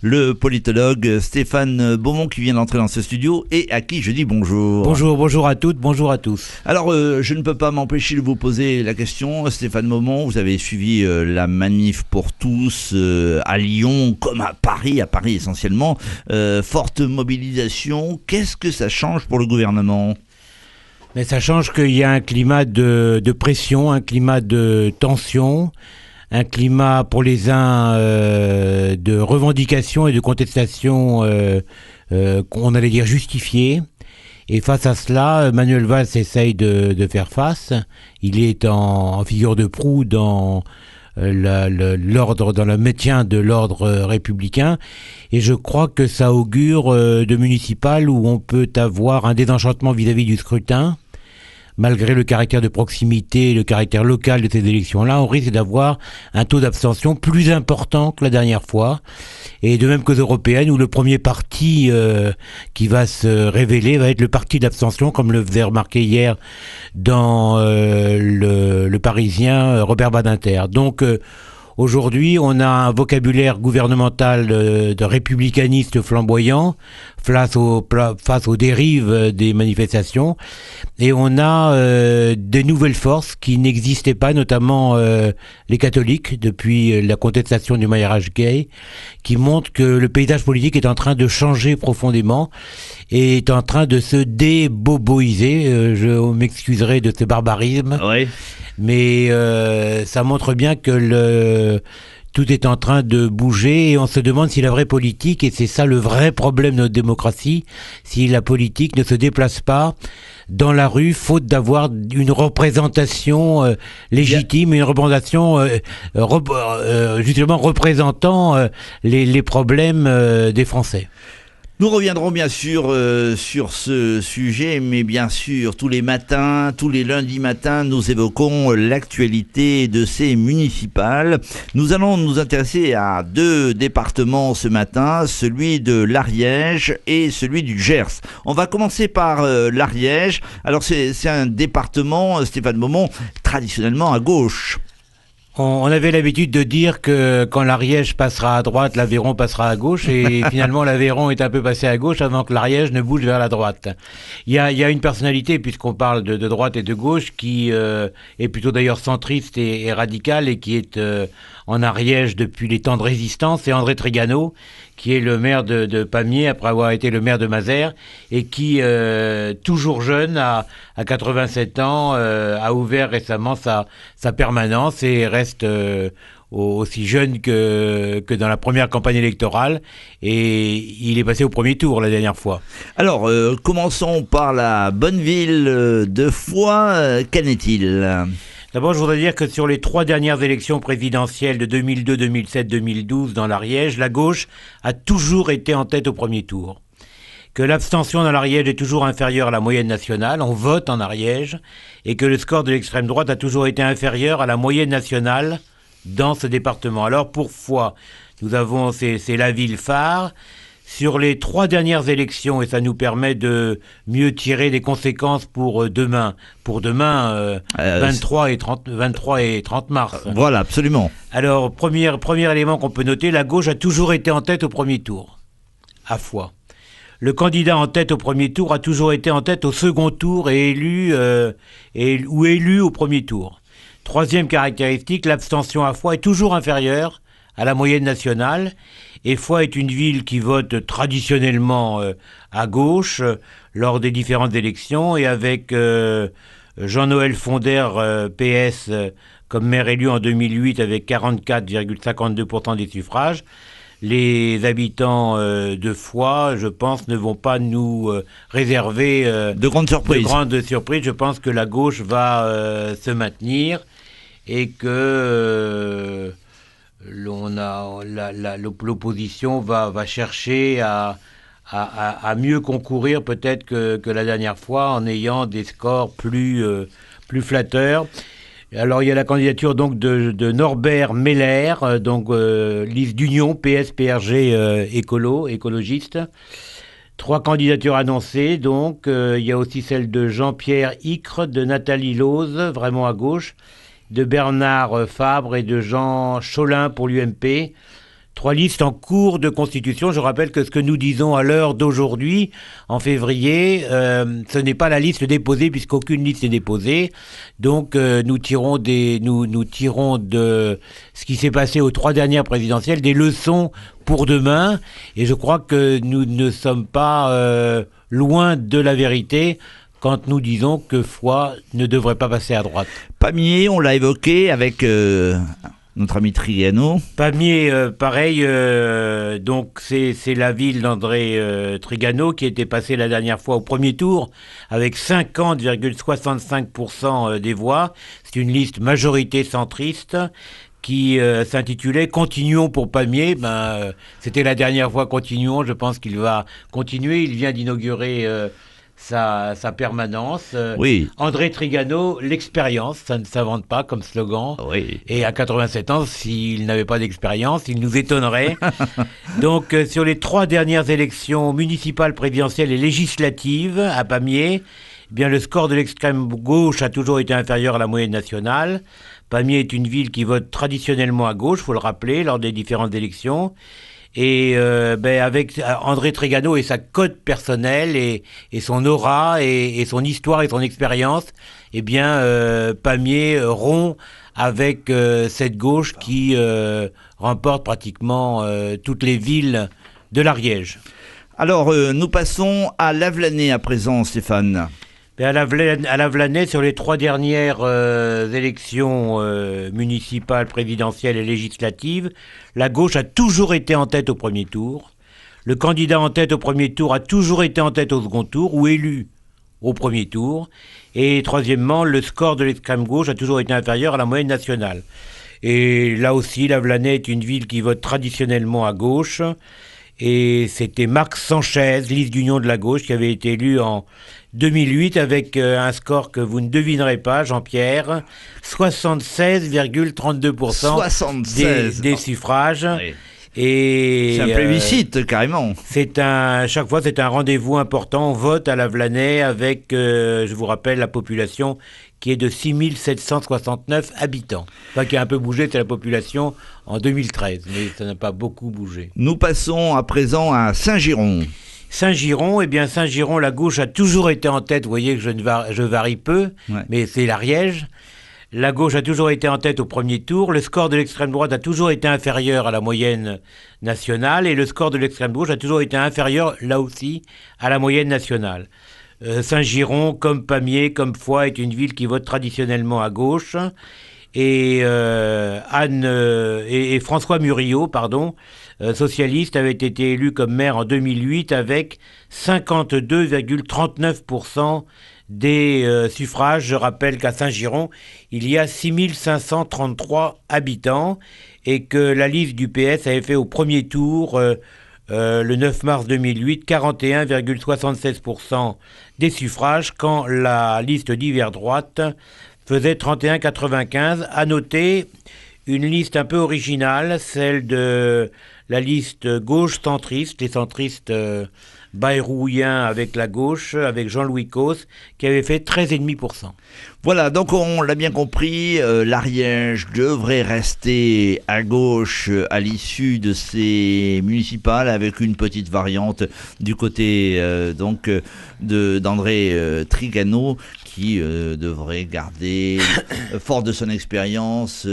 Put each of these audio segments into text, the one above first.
le politologue Stéphane Beaumont qui vient d'entrer dans ce studio et à qui je dis bonjour. Bonjour à toutes, bonjour à tous. Alors, je ne peux pas m'empêcher de vous poser la question, Stéphane Beaumont, vous avez suivi la manif pour tous à Lyon comme à Paris essentiellement, forte mobilisation, qu'est-ce que ça change pour le gouvernement ? Mais ça change qu'il y a un climat de pression, un climat de tension, un climat pour les uns de revendication et de contestation qu'on allait dire justifiée. Et face à cela, Manuel Valls essaye de faire face. Il est en figure de proue dans l'ordre, dans le maintien de l'ordre républicain. Et je crois que ça augure de municipales où on peut avoir un désenchantement vis-à-vis du scrutin. Malgré le caractère de proximité, le caractère local de ces élections-là, on risque d'avoir un taux d'abstention plus important que la dernière fois. Et de même qu'aux européennes, où le premier parti qui va se révéler va être le parti d'abstention, comme le faisait remarquer hier dans le Parisien Robert Badinter. Donc aujourd'hui, on a un vocabulaire gouvernemental de républicaniste flamboyant face aux dérives des manifestations. Et on a des nouvelles forces qui n'existaient pas, notamment les catholiques, depuis la contestation du mariage gay, qui montrent que le paysage politique est en train de changer profondément et est en train de se déboboiser. Je m'excuserai de ce barbarisme. Oui. Mais ça montre bien que tout est en train de bouger et on se demande si la vraie politique, et c'est ça le vrai problème de notre démocratie, si la politique ne se déplace pas dans la rue, faute d'avoir une représentation légitime, une représentation justement représentant les problèmes des Français. Nous reviendrons bien sûr sur ce sujet, mais bien sûr, tous les matins, tous les lundis matins, nous évoquons l'actualité de ces municipales. Nous allons nous intéresser à deux départements ce matin, celui de l'Ariège et celui du Gers. On va commencer par l'Ariège. Alors c'est un département, Stéphane Beaumont, traditionnellement à gauche. On avait l'habitude de dire que quand l'Ariège passera à droite, l'Aveyron passera à gauche, et finalement l'Aveyron est un peu passé à gauche avant que l'Ariège ne bouge vers la droite. Il y a une personnalité, puisqu'on parle de droite et de gauche, qui est plutôt d'ailleurs centriste et radicale, et qui est en Ariège depuis les temps de résistance, c'est André Trigano, qui est le maire de Pamiers après avoir été le maire de Mazères, et qui, toujours jeune, à 87 ans, a ouvert récemment sa permanence et reste aussi jeune que dans la première campagne électorale, et il est passé au premier tour la dernière fois. Alors, commençons par la bonne ville de Foix. Qu'en est-il ? D'abord, je voudrais dire que sur les 3 dernières élections présidentielles de 2002, 2007, 2012 dans l'Ariège, la gauche a toujours été en tête au premier tour. Que l'abstention dans l'Ariège est toujours inférieure à la moyenne nationale, on vote en Ariège, et que le score de l'extrême droite a toujours été inférieur à la moyenne nationale dans ce département. Alors pour Foix, c'est la ville phare. Sur les 3 dernières élections, et ça nous permet de mieux tirer les conséquences pour demain. 23 et 30 mars. Voilà, absolument. Alors, premier élément qu'on peut noter, la gauche a toujours été en tête au premier tour, à Foix. Le candidat en tête au premier tour a toujours été en tête au second tour et élu au premier tour. Troisième caractéristique, l'abstention à Foix est toujours inférieure à la moyenne nationale. Et Foix est une ville qui vote traditionnellement à gauche lors des différentes élections, et avec Jean-Noël Fonder, PS, comme maire élu en 2008 avec 44,52% des suffrages, les habitants de Foix, je pense, ne vont pas nous réserver de grandes surprises. Je pense que la gauche va se maintenir et que l'opposition va chercher à mieux concourir peut-être que la dernière fois en ayant des scores plus flatteurs. Alors il y a la candidature donc de Norbert Meller, liste d'Union, PS, PRG, écologiste. 3 candidatures annoncées, donc il y a aussi celle de Jean-Pierre Icre, de Nathalie Lose, vraiment à gauche, de Bernard Fabre et de Jean Cholin pour l'UMP. 3 listes en cours de constitution. Je rappelle que ce que nous disons à l'heure d'aujourd'hui, en février, ce n'est pas la liste déposée puisqu'aucune liste n'est déposée. Donc nous tirons de ce qui s'est passé aux 3 dernières présidentielles des leçons pour demain. Et je crois que nous ne sommes pas loin de la vérité quand nous disons que Foix ne devrait pas passer à droite. Pamiers, on l'a évoqué avec notre ami Trigano. Pamiers, pareil, donc c'est la ville d'André Trigano qui était passée la dernière fois au premier tour avec 50,65% des voix. C'est une liste majorité centriste qui s'intitulait « Continuons pour Pamiers ». C'était la dernière fois « Continuons », je pense qu'il va continuer. Il vient d'inaugurer sa permanence. Oui. André Trigano, l'expérience, ça ne s'invente pas comme slogan. Oui. Et à 87 ans, s'il n'avait pas d'expérience, il nous étonnerait. Donc, sur les 3 dernières élections municipales, présidentielles et législatives à Pamiers, eh bien, le score de l'extrême gauche a toujours été inférieur à la moyenne nationale. Pamiers est une ville qui vote traditionnellement à gauche, il faut le rappeler, lors des différentes élections. Et avec André Trigano et sa cote personnelle et son aura et son histoire et son expérience, eh bien Pamiers rompt avec cette gauche qui remporte pratiquement toutes les villes de l'Ariège. Alors nous passons à Lavelanet à présent, Stéphane. À Lavelanet, sur les 3 dernières élections municipales, présidentielles et législatives, la gauche a toujours été en tête au premier tour. Le candidat en tête au premier tour a toujours été en tête au second tour ou élu au premier tour. Et troisièmement, le score de l'extrême gauche a toujours été inférieur à la moyenne nationale. Et là aussi, Lavelanet est une ville qui vote traditionnellement à gauche. Et c'était Marc Sanchez, liste d'union de la gauche, qui avait été élu en 2008 avec un score que vous ne devinerez pas, Jean-Pierre, 76,32% des suffrages. Oui. Et c'est un plébiscite, carrément. Chaque fois, c'est un rendez-vous important. On vote à Lavelanet avec, je vous rappelle, la population qui est de 6769 habitants. Enfin, qui a un peu bougé, c'est la population en 2013, mais ça n'a pas beaucoup bougé. Nous passons à présent à Saint-Girons. Saint-Girons, Saint-Girons, la gauche a toujours été en tête. Vous voyez que je varie peu, ouais. Mais c'est l'Ariège. La gauche a toujours été en tête au premier tour. Le score de l'extrême droite a toujours été inférieur à la moyenne nationale. Et le score de l'extrême gauche a toujours été inférieur, là aussi, à la moyenne nationale. Saint-Girons, comme Pamiers, comme Foix, est une ville qui vote traditionnellement à gauche. Et François Murillo, socialiste, avait été élu comme maire en 2008 avec 52,39% des suffrages. Je rappelle qu'à Saint-Girons, il y a 6533 habitants et que la liste du PS avait fait au premier tour, le 9 mars 2008, 41,76% des suffrages, quand la liste d'hiver droite faisait 31,95. À noter une liste un peu originale, celle de la liste gauche centriste, les centristes bayrou-ouïens avec la gauche, avec Jean-Louis Causse, qui avait fait 13,5%. Voilà, donc on l'a bien compris, l'Ariège devrait rester à gauche à l'issue de ces municipales, avec une petite variante du côté d'André Trigano, qui devrait garder, fort de son expérience,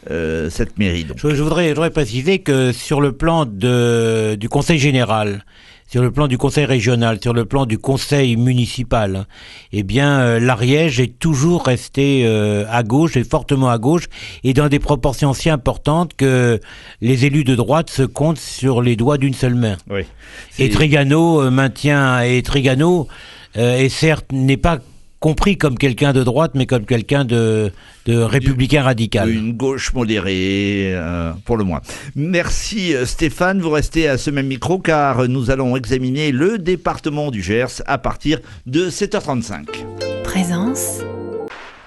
cette mairie. Donc. Je voudrais préciser que sur le plan du Conseil général, sur le plan du conseil régional, sur le plan du conseil municipal, l'Ariège est toujours resté à gauche et fortement à gauche et dans des proportions si importantes que les élus de droite se comptent sur les doigts d'une seule main. Oui, et Trigano et certes n'est pas compris comme quelqu'un de droite, mais comme quelqu'un de républicain radical. Une gauche modérée, pour le moins. Merci Stéphane, vous restez à ce même micro car nous allons examiner le département du Gers à partir de 7h35. Présence.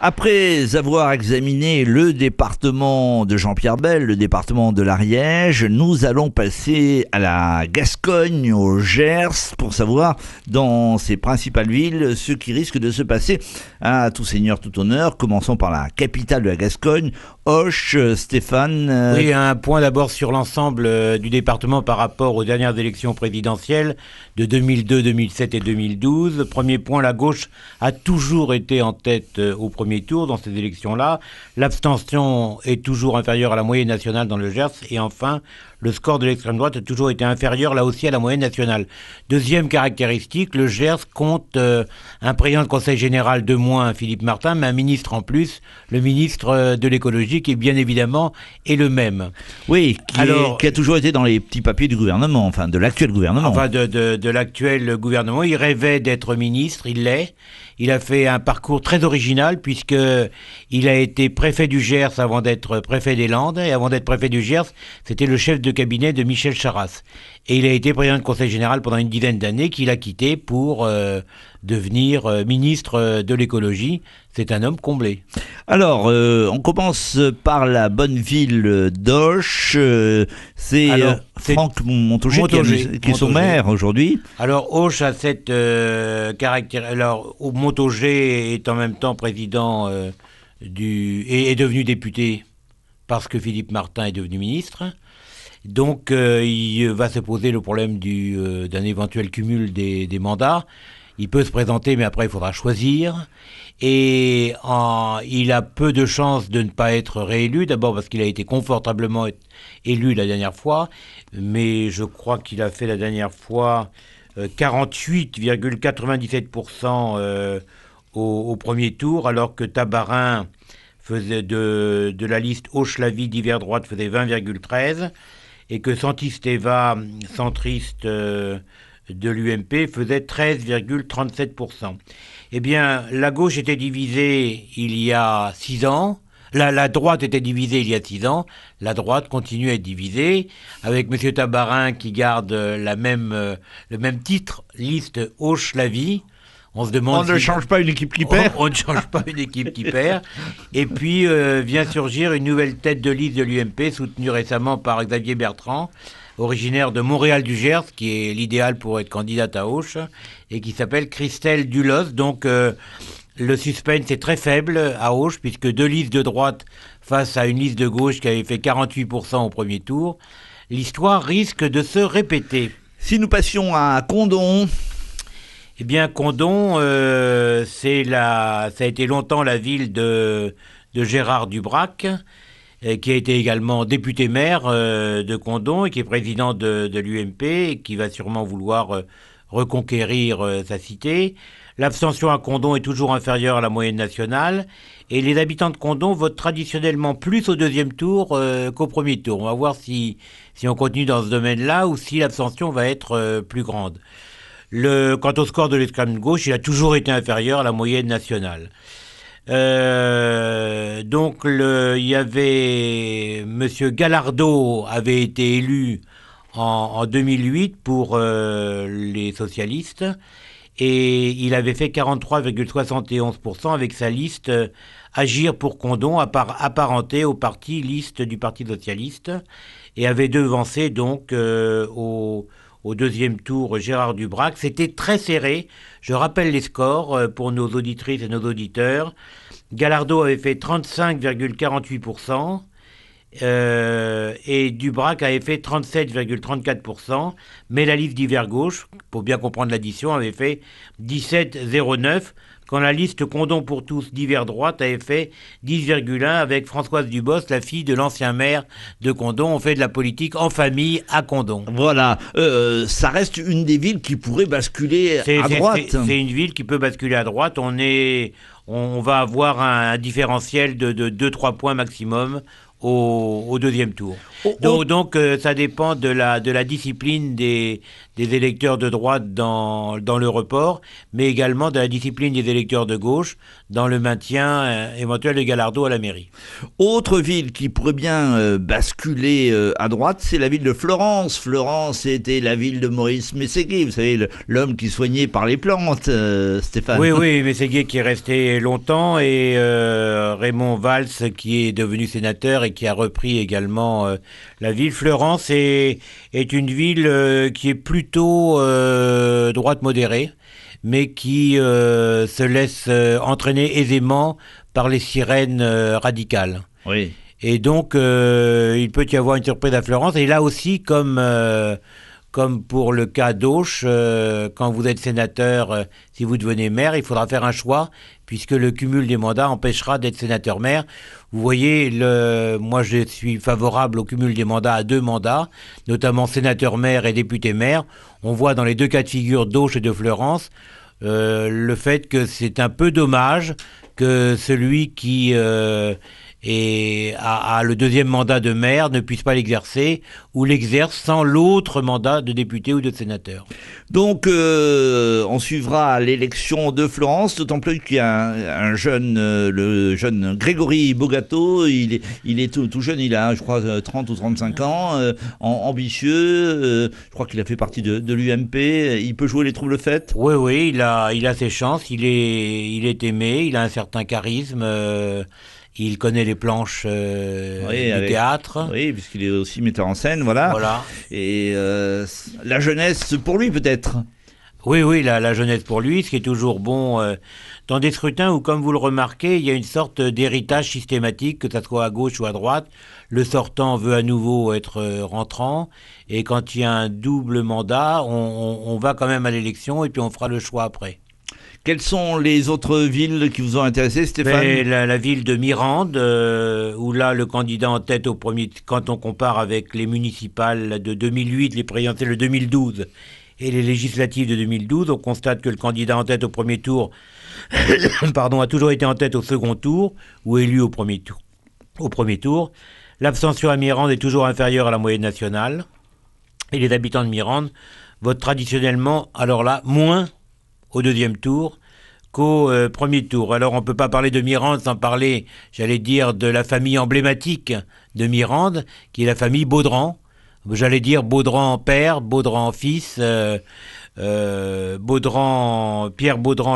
Après avoir examiné le département de Jean-Pierre Bel, le département de l'Ariège, nous allons passer à la Gascogne, au Gers, pour savoir dans ces principales villes ce qui risque de se passer à tout seigneur, tout honneur. Commençons par la capitale de la Gascogne, Auch, Stéphane. Oui, un point d'abord sur l'ensemble du département par rapport aux dernières élections présidentielles de 2002, 2007 et 2012. Premier point, la gauche a toujours été en tête au premier tour dans ces élections-là. L'abstention est toujours inférieure à la moyenne nationale dans le Gers. Et enfin, le score de l'extrême droite a toujours été inférieur là aussi à la moyenne nationale. Deuxième caractéristique, le Gers compte un président de conseil général de moins, Philippe Martin, mais un ministre en plus, le ministre de l'écologie, qui bien évidemment est le même. Oui, qui a toujours été dans les petits papiers du gouvernement, enfin de l'actuel gouvernement. Enfin de l'actuel gouvernement. Il rêvait d'être ministre, il l'est. Il a fait un parcours très original puisqu'il a été préfet du Gers avant d'être préfet des Landes. Et avant d'être préfet du Gers, c'était le chef de cabinet de Michel Charasse. Et il a été président du conseil général pendant une dizaine d'années qu'il a quitté pour devenir ministre de l'écologie. C'est un homme comblé. Alors, on commence par la bonne ville d'Auch. C'est Franck Montaugé qui est son maire aujourd'hui. Alors, Auch a cette caractère. Alors, Montaugé est en même temps président est devenu député parce que Philippe Martin est devenu ministre. Donc, il va se poser le problème d'un éventuel cumul des mandats. Il peut se présenter, mais après, il faudra choisir. Et il a peu de chances de ne pas être réélu. D'abord parce qu'il a été confortablement élu la dernière fois. Mais je crois qu'il a fait la dernière fois 48,97% au premier tour, alors que Tabarin faisait de la liste Auch-Lavie d'hiver droite faisait 20,13%. Et que Santi-Steva, centriste de l'UMP, faisait 13,37%. Eh bien, la gauche était divisée il y a 6 ans. La droite était divisée il y a 6 ans. La droite continue à être divisée, avec M. Tabarin qui garde le même titre, liste Auch-Lavie. On se demande ne change pas une équipe qui perd. On ne change pas une équipe qui perd. Et puis vient surgir une nouvelle tête de liste de l'UMP, soutenue récemment par Xavier Bertrand, originaire de Montréal du Gers, qui est l'idéal pour être candidate à Auch, et qui s'appelle Christelle Dulos. Donc le suspense est très faible à Auch, puisque 2 listes de droite face à une liste de gauche qui avait fait 48% au premier tour. L'histoire risque de se répéter. Si nous passions à Condom... Eh bien, Condom, ça a été longtemps la ville de Gérard Dubrac, qui a été également député-maire de Condom et qui est président de l'UMP et qui va sûrement vouloir reconquérir sa cité. L'abstention à Condom est toujours inférieure à la moyenne nationale et les habitants de Condom votent traditionnellement plus au deuxième tour qu'au premier tour. On va voir si on continue dans ce domaine-là ou si l'abstention va être plus grande. Quant au score de l'extrême gauche, il a toujours été inférieur à la moyenne nationale. Donc, il y avait Monsieur Gallardo avait été élu en 2008 pour les socialistes et il avait fait 43,71% avec sa liste Agir pour Condom, apparentée au liste du Parti socialiste, et avait devancé donc au deuxième tour Gérard Dubrac. C'était très serré. Je rappelle les scores pour nos auditrices et nos auditeurs. Gallardo avait fait 35,48% et Dubrac avait fait 37,34%. Mais la liste d'hiver gauche, pour bien comprendre l'addition, avait fait 17,09%. Quand la liste Condom pour tous d'hiver droite avait fait 10,1 avec Françoise Dubos, la fille de l'ancien maire de Condom. On fait de la politique en famille à Condom. Voilà, ça reste une des villes qui pourrait basculer à droite. C'est une ville qui peut basculer à droite. On va avoir un différentiel de 2-3 points maximum au deuxième tour. Donc ça dépend de la discipline des électeurs de droite dans le report, mais également de la discipline des électeurs de gauche dans le maintien éventuel de Gallardo à la mairie. Autre ville qui pourrait bien basculer à droite, c'est la ville de Florence. Florence était la ville de Maurice Mességuet, vous savez, l'homme qui soignait par les plantes, Stéphane. Oui, Mességuet qui est resté longtemps et Raymond Valls qui est devenu sénateur et qui a repris également la ville. Florence est une ville qui est plutôt droite modérée, mais qui se laisse entraîner aisément par les sirènes radicales. Oui. Et donc, il peut y avoir une surprise à Florence. Et là aussi, comme pour le cas d'Auch, quand vous êtes sénateur, si vous devenez maire, il faudra faire un choix, puisque le cumul des mandats empêchera d'être sénateur-maire. Vous voyez, moi je suis favorable au cumul des mandats à 2 mandats, notamment sénateur-maire et député-maire. On voit dans les 2 cas de figure d'Auch et de Florence le fait que c'est un peu dommage que celui qui a le 2e mandat de maire ne puisse pas l'exercer ou l'exerce sans l'autre mandat de député ou de sénateur. Donc on suivra l'élection de Florence, d'autant plus qu'il y a un jeune, le jeune Grégory Bogato, il est tout jeune, il a je crois 30 ou 35 ans, ambitieux, je crois qu'il a fait partie de l'UMP, il peut jouer les troubles-fêtes. Oui, il a ses chances, il est aimé, il a un certain charisme. Il connaît les planches du théâtre. Oui, puisqu'il est aussi metteur en scène, voilà. Et la jeunesse pour lui, peut-être. Oui, la jeunesse pour lui, ce qui est toujours bon dans des scrutins où, comme vous le remarquez, il y a une sorte d'héritage systématique, que ça soit à gauche ou à droite. Le sortant veut à nouveau être rentrant, et quand il y a un double mandat, on va quand même à l'élection, et puis on fera le choix après. Quelles sont les autres villes qui vous ont intéressé, Stéphane ? La ville de Mirande, où là, le candidat en tête au premier, quand on compare avec les municipales de 2008, les présidentielles de 2012 et les législatives de 2012, on constate que le candidat en tête au premier tour a toujours été en tête au second tour ou élu au premier tour. L'abstention à Mirande est toujours inférieure à la moyenne nationale. Et les habitants de Mirande votent traditionnellement, alors là, moins au 2e tour qu'au premier tour. Alors on ne peut pas parler de Mirande sans parler, j'allais dire, de la famille emblématique de Mirande, qui est la famille Baudran. J'allais dire Baudran père, Baudran fils, Pierre Baudran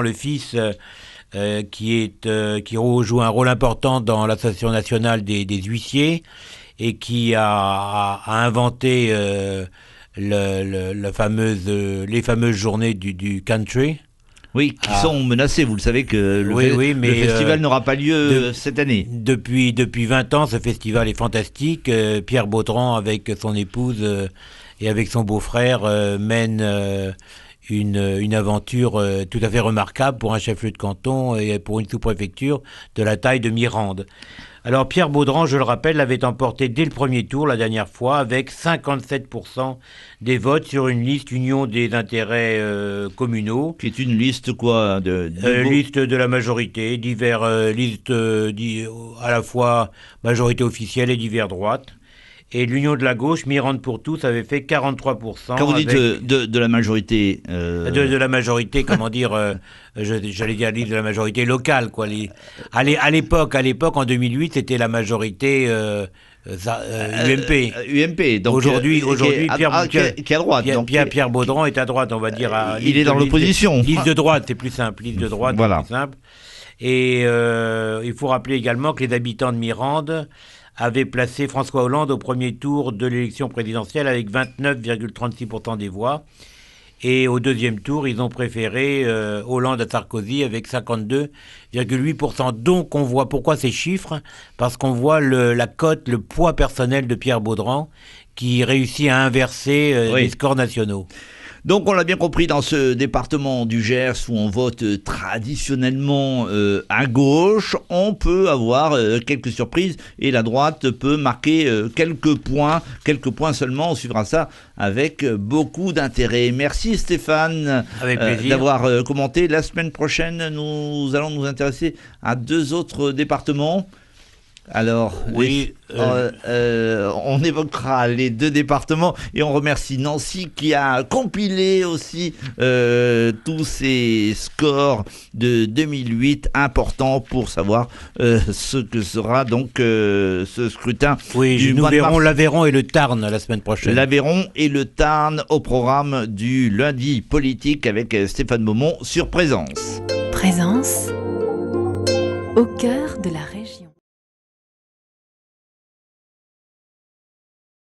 le fils, qui joue un rôle important dans l'Association nationale des huissiers et qui a inventé les fameuses journées du country. Oui, qui sont menacées. Vous le savez que le festival n'aura pas lieu cette année. Depuis 20 ans, ce festival est fantastique. Pierre Baudran, avec son épouse et avec son beau-frère, mène une aventure tout à fait remarquable pour un chef-lieu de canton et pour une sous-préfecture de la taille de Mirande. Alors Pierre Baudran, je le rappelle, l'avait emporté dès le premier tour la dernière fois avec 57% des votes sur une liste Union des intérêts communaux. Qui est une liste quoi liste de la majorité, listes à la fois majorité officielle et divers droite. Et l'Union de la gauche, Mirande pour tous, avait fait 43%. Quand vous dites de la majorité... De la majorité, comment dire, j'allais dire liste de la majorité locale, quoi. À l'époque, en 2008, c'était la majorité UMP. UMP, donc... Aujourd'hui, qui est à droite. Pierre Baudran est à droite, on va dire. Il est dans l'opposition. Liste de droite, c'est plus simple. Liste de droite, voilà. C'est plus simple. Et il faut rappeler également que les habitants de Mirande avait placé François Hollande au premier tour de l'élection présidentielle avec 29,36% des voix. Et au 2e tour, ils ont préféré Hollande à Sarkozy avec 52,8%. Donc on voit pourquoi ces chiffres, parce qu'on voit la cote, le poids personnel de Pierre Baudran qui réussit à inverser les scores nationaux. Donc on l'a bien compris, dans ce département du Gers où on vote traditionnellement à gauche, on peut avoir quelques surprises et la droite peut marquer quelques points seulement. On suivra ça avec beaucoup d'intérêt. Merci Stéphane d'avoir commenté. La semaine prochaine, nous allons nous intéresser à 2 autres départements. Alors, on évoquera les 2 départements et on remercie Nancy qui a compilé aussi tous ces scores de 2008 importants pour savoir ce que sera donc ce scrutin. Oui, nous verrons l'Aveyron et le Tarn la semaine prochaine. L'Aveyron et le Tarn au programme du lundi politique avec Stéphane Beaumont sur Présence. Présence au cœur de la région.